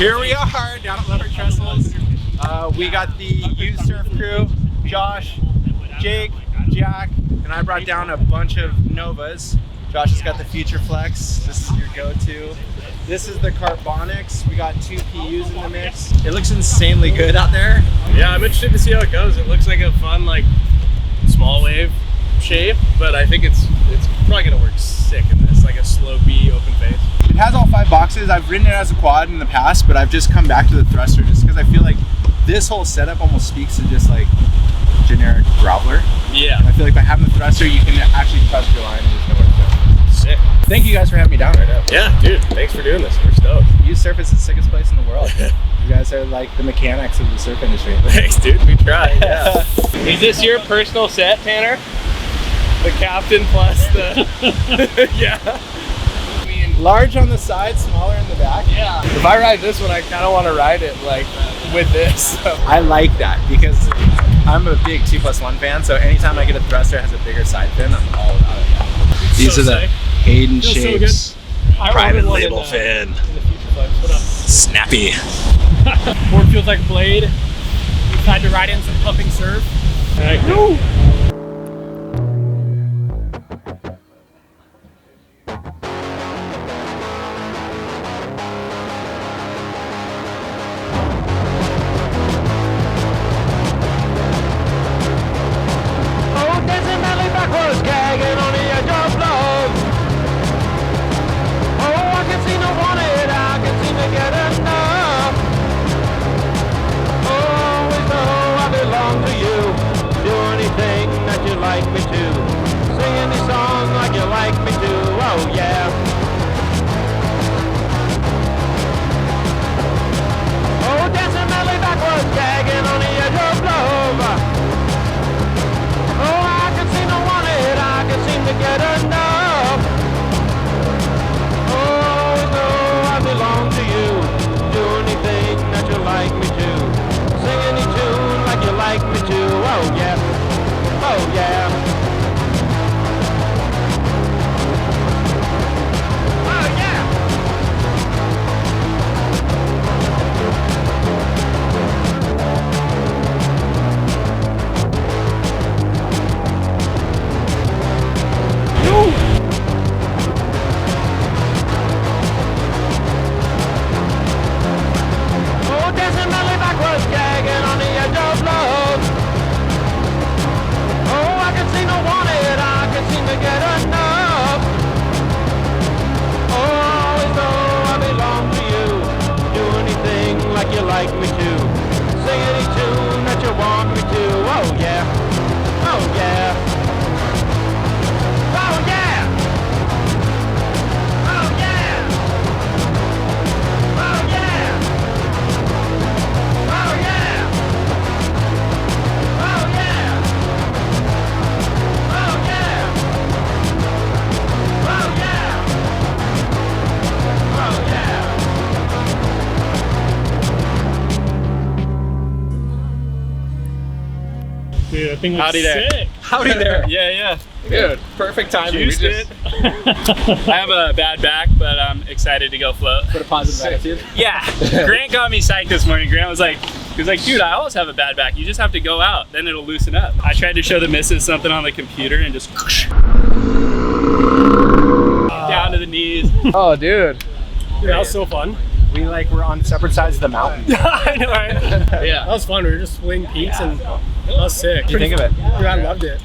Here we are down at Lower Trestles. We got the Usedsurf crew, Josh, Jake, Jack, and I brought down a bunch of Novas. Josh has got the Future Flex. This is your go-to. This is the Carbonyx. We got 2 PUs in the mix. It looks insanely good out there. Yeah, I'm interested to see how it goes. It looks like a fun, like, small wave shape, but I think it's probably gonna work sick in this, like a slopey open face. It has all 5 boxes. I've ridden it as a quad in the past, but I've just come back to the thruster just because I feel like this whole setup almost speaks to just like generic groveler. Yeah. And I feel like by having the thruster, you can actually trust your line and just know where to go. Sick. Thank you guys for having me down right now. Yeah, dude, thanks for doing this. We're stoked. Usedsurf is the sickest place in the world. You guys are like the mechanics of the surf industry. Thanks, dude. We tried. Yeah. Is this your personal set, Tanner? The captain plus the yeah. I mean, large on the side, smaller in the back. Yeah. If I ride this one, I kind of want to ride it like with this. So. I like that because I'm a big 2+1 fan. So anytime I get a thruster that has a bigger side fin, I'm all about it. These are the Hayden Shapes private label fin. In the Future Flex. What up? Snappy. Board feels like a blade. We tried to ride in some pumping surf. Woo! Dude, that thing looks sick. Howdy there. Yeah. Dude, perfect timing. Juiced it. I have a bad back, but I'm excited to go float. Put a positive attitude. Yeah. Grant got me psyched this morning. Grant was like, dude, I always have a bad back. You just have to go out, then it'll loosen up. I tried to show the missus something on the computer and just down to the knees. Oh, dude. That was so fun. We were on separate sides of the mountain. I know, right? Yeah. That was fun. We were just swinging peaks and that was sick. What do you think of it? Dude, I loved it.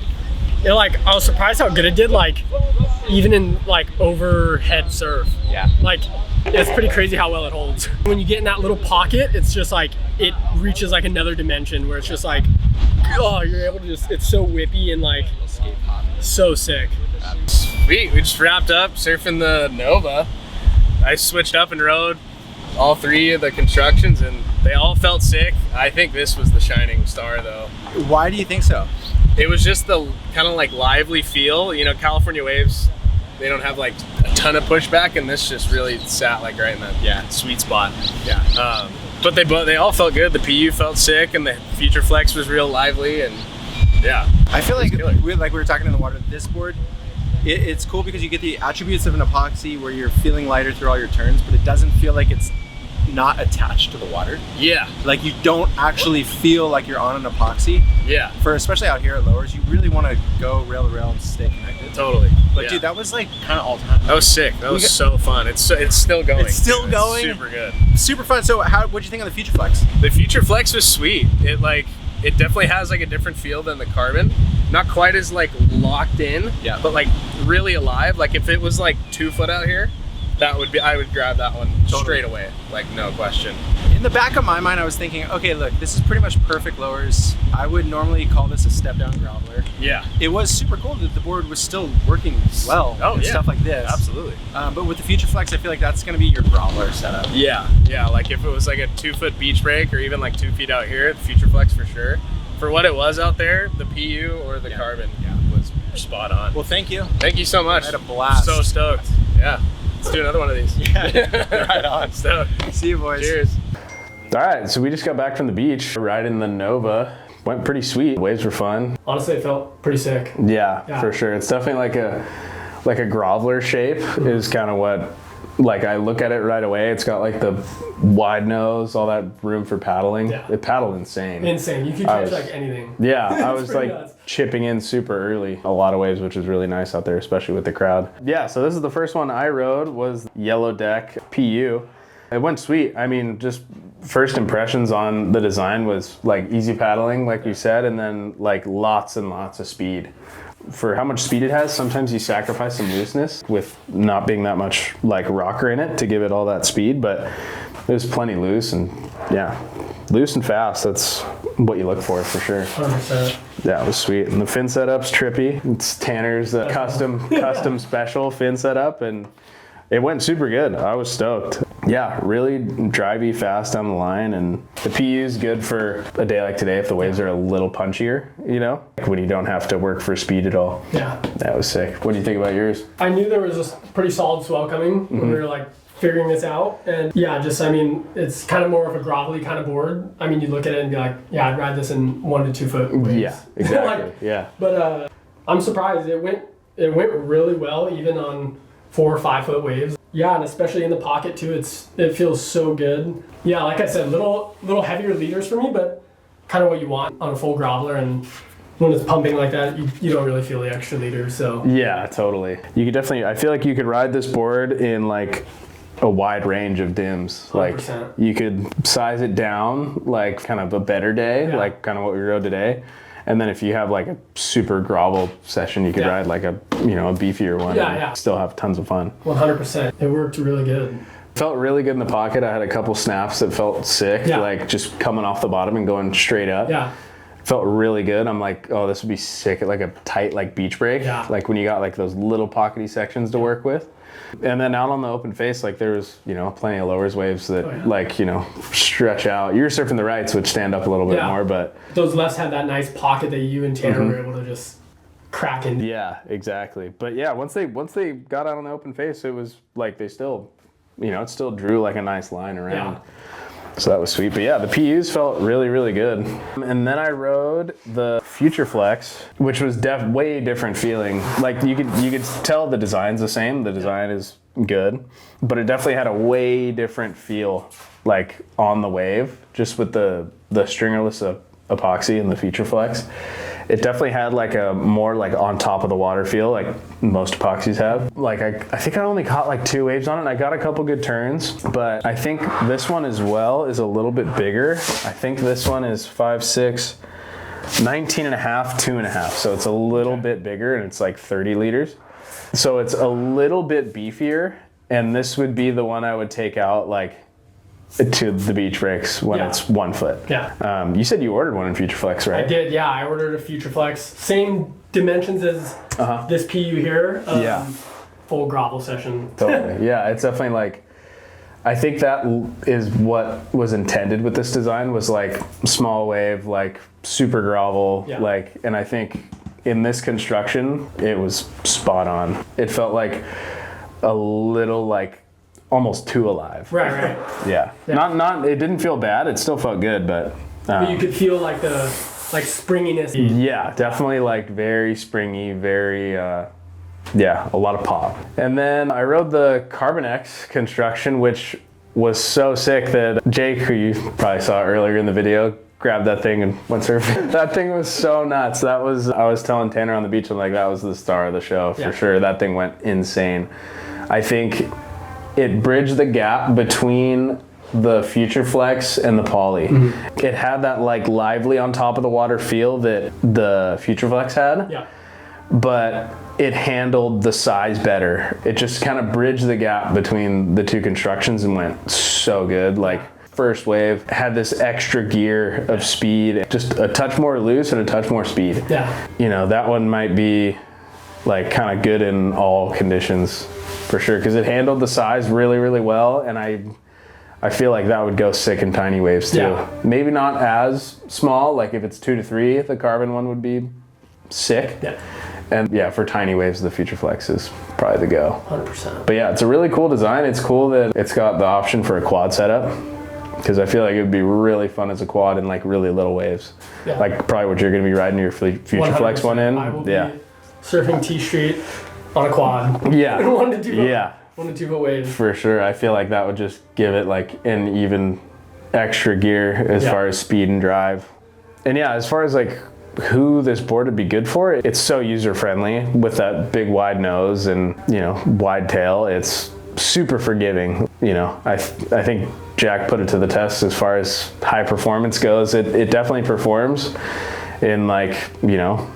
I was surprised how good it did, even in overhead surf. Yeah. It's pretty crazy how well it holds. When you get in that little pocket, it's just it reaches another dimension where it's just oh, you're able to it's so whippy and so sick. Sweet, we just wrapped up surfing the Nova. I switched up and rode all 3 of the constructions and they all felt sick. I think this was the shining star though. Why do you think so? It was just the kind of lively feel. You know, California waves, they don't have a ton of pushback, and this just really sat right in the sweet spot. Yeah. But they all felt good. The PU felt sick, and the Future Flex was real lively, and yeah. I feel like we were talking in the water. This board, it's cool because you get the attributes of an epoxy where you're feeling lighter through all your turns, but it doesn't feel like it's not attached to the water. Yeah. Like you don't actually feel like you're on an epoxy. Yeah. For especially out here at lowers, you really want to go rail to rail and stay connected. Totally. But yeah. dude, that was like kind of all time. That was sick. That was so fun. It's still going. It's still going. Super good. Super fun. So what'd you think of the Future Flex? The Future Flex was sweet. It definitely has like a different feel than the Carbon. Not quite as like locked in, yeah, but like really alive. Like if it was like 2 foot out here, I would grab that one straight away, like no question. In the back of my mind, I was thinking, okay, look, this is pretty much perfect lowers. I would normally call this a step down groveler. Yeah. It was super cool that the board was still working well and stuff like this. Absolutely. But with the Future Flex, I feel like that's going to be your groveler setup. Yeah. Yeah. Like if it was like a 2 foot beach break or even like 2 feet out here, the Future Flex for sure. For what it was out there, the PU or the Carbon was spot on. Well, thank you. Thank you so much. I had a blast. So stoked. Yeah. Let's do another one of these. Yeah. Right on. Stoked. See you, boys. Cheers. All right, so we just got back from the beach, riding the Nova. Went pretty sweet. Waves were fun. Honestly, it felt pretty sick. Yeah, for sure. It's definitely like a groveler shape is kind of what, like I look at it right away. It's got like the wide nose, all that room for paddling. Yeah. It paddled insane. Insane. You could catch like anything. Yeah, I was like nuts. chipping in super early. A lot of waves, which was really nice out there, especially with the crowd. Yeah, so this is the first one I rode was Yellow Deck PU. It went sweet. I mean, just first impressions on the design was like easy paddling, like you said, and then like lots and lots of speed. For how much speed it has, sometimes you sacrifice some looseness with not being that much like rocker in it to give it all that speed, but it was plenty loose and yeah, loose and fast. That's what you look for sure. 100%. Yeah, it was sweet. And the fin setup's trippy. It's Tanner's custom special fin setup, and it went super good. I was stoked. Yeah, really drivey, fast down the line, and the PU's good for a day like today if the waves are a little punchier, you know? Like when you don't have to work for speed at all. Yeah. That was sick. What do you think about yours? I knew there was a pretty solid swell coming when we were like figuring this out, and yeah, just I mean, it's kind of more of a grovelly kind of board. I mean, you look at it and be like, yeah, I'd ride this in 1 to 2 foot waves. Yeah, exactly. like, yeah. But I'm surprised it went really well even on 4 or 5 foot waves. Yeah, and especially in the pocket too, it feels so good. Yeah, like I said, little heavier leaders for me, but kind of what you want on a full groveler, and when it's pumping like that, you don't really feel the extra leader, so. Yeah, totally. You could definitely, I feel like you could ride this board in like a wide range of dims. 100%. Like you could size it down like kind of a better day, like kind of what we rode today. And then if you have like a super grovel session, you could ride like a beefier one and still have tons of fun. 100%. It worked really good. Felt really good in the pocket. I had a couple snaps that felt sick, like just coming off the bottom and going straight up. Yeah. Felt really good. I'm like, oh, this would be sick at like a tight like beach break. Yeah. Like when you got like those little pockety sections to work with. And then out on the open face, like there was, plenty of lowers waves that like, stretch out. You're surfing the rights, which stand up a little bit more, but those lefts had that nice pocket that you and Tanner were able to just crack into. Yeah, exactly. But yeah, once they got out on the open face, it was like they still, it still drew like a nice line around. Yeah. So that was sweet. But yeah, the PUs felt really, really good. And then I rode the Future Flex, which was way different feeling. Like you could tell the design's the same. The design is good, but it definitely had a way different feel, like on the wave, just with the stringerless epoxy and the Future Flex. It definitely had like a more like on top of the water feel, like most epoxies have. Like I think I only caught like 2 waves on it, and I got a couple good turns, but I think this one as well is a little bit bigger. I think this one is 5'6", 19 and a half, 2.5. So it's a little bit bigger, and it's like 30 liters. So it's a little bit beefier, and this would be the one I would take out like to the beach breaks when it's 1 foot. Yeah. You said you ordered one in Future Flex, right? I did, yeah. I ordered a Future Flex. Same dimensions as this PU here. Full grovel session. Totally. Yeah, it's definitely like, I think that is what was intended with this design, was like small wave, like super grovel, like, and I think in this construction, it was spot on. It felt like a little like almost too alive. Right. Yeah. Not. It didn't feel bad. It still felt good, but you could feel like the springiness. Yeah, definitely like very springy, very a lot of pop. And then I rode the Carbonyx construction, which was so sick that Jake, who you probably saw earlier in the video, grabbed that thing and went surfing. That thing was so nuts. I was telling Tanner on the beach, I'm like, that was the star of the show for sure. That thing went insane. I think it bridged the gap between the Future Flex and the Poly. It had that like lively on top of the water feel that the Future Flex had. Yeah. But it handled the size better. It just kind of bridged the gap between the two constructions and went so good. Like first wave had this extra gear of speed, just a touch more loose and a touch more speed. Yeah. You know, that one might be like kind of good in all conditions for sure, because it handled the size really, really well. And I feel like that would go sick in tiny waves too. Yeah. Maybe not as small, like if it's 2 to 3, the carbon one would be sick. Yeah. And yeah, for tiny waves, the Future Flex is probably the go. 100%. But yeah, it's a really cool design. It's cool that it's got the option for a quad setup, because I feel like it would be really fun as a quad in like really little waves. Yeah. Like probably what you're going to be riding your Future Flex one in. I will be yeah. surfing T Street on a quad. Yeah. 1 to 2 foot. Yeah. 1 to 2 foot waves. For sure. I feel like that would just give it like an even extra gear as far as speed and drive. And yeah, as far as like who this board would be good for, it's so user friendly with that big wide nose and, you know, wide tail. It's super forgiving. You know, I think Jack put it to the test as far as high performance goes. It definitely performs in like, you know,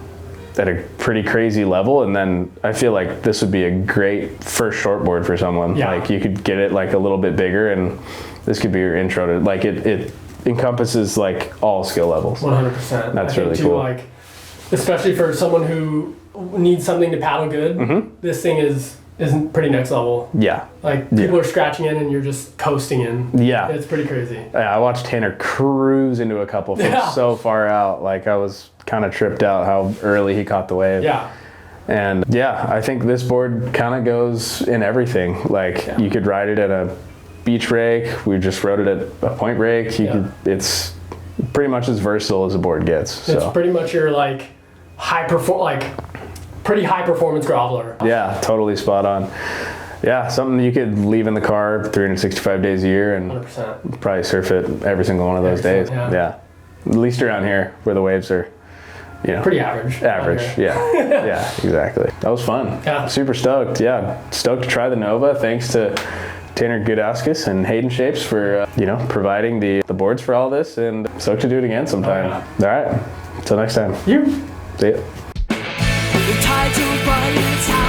at a pretty crazy level. And then I feel like this would be a great first shortboard for someone. Yeah. Like you could get it like a little bit bigger, and this could be your intro to like it encompasses like all skill levels. 100%. That's I think really too, cool. Like, especially for someone who needs something to paddle good, this thing is pretty next level. Yeah. Like people are scratching in and you're just coasting in. Yeah. It's pretty crazy. Yeah, I watched Tanner cruise into a couple from so far out. Like I was kind of tripped out how early he caught the wave. Yeah. And yeah, I think this board kind of goes in everything. Like you could ride it at a beach break. We just rode it at a point break. It's pretty much as versatile as a board gets. It's So pretty much your like pretty high performance groveler. yeah, totally spot on. Yeah, something you could leave in the car 365 days a year and 100%. probably surf it every single one of those days. Yeah. At least around here where the waves are, you know, Pretty average. average. Okay. Yeah. Yeah, exactly. That was fun. Yeah. Super stoked. Yeah. Stoked to try the Nova. Thanks to Tanner Gudaskaus and Hayden Shapes for, you know, providing the boards for all this, and stoked to do it again sometime. All right. Until next time. You. See ya. The tides will run, it's how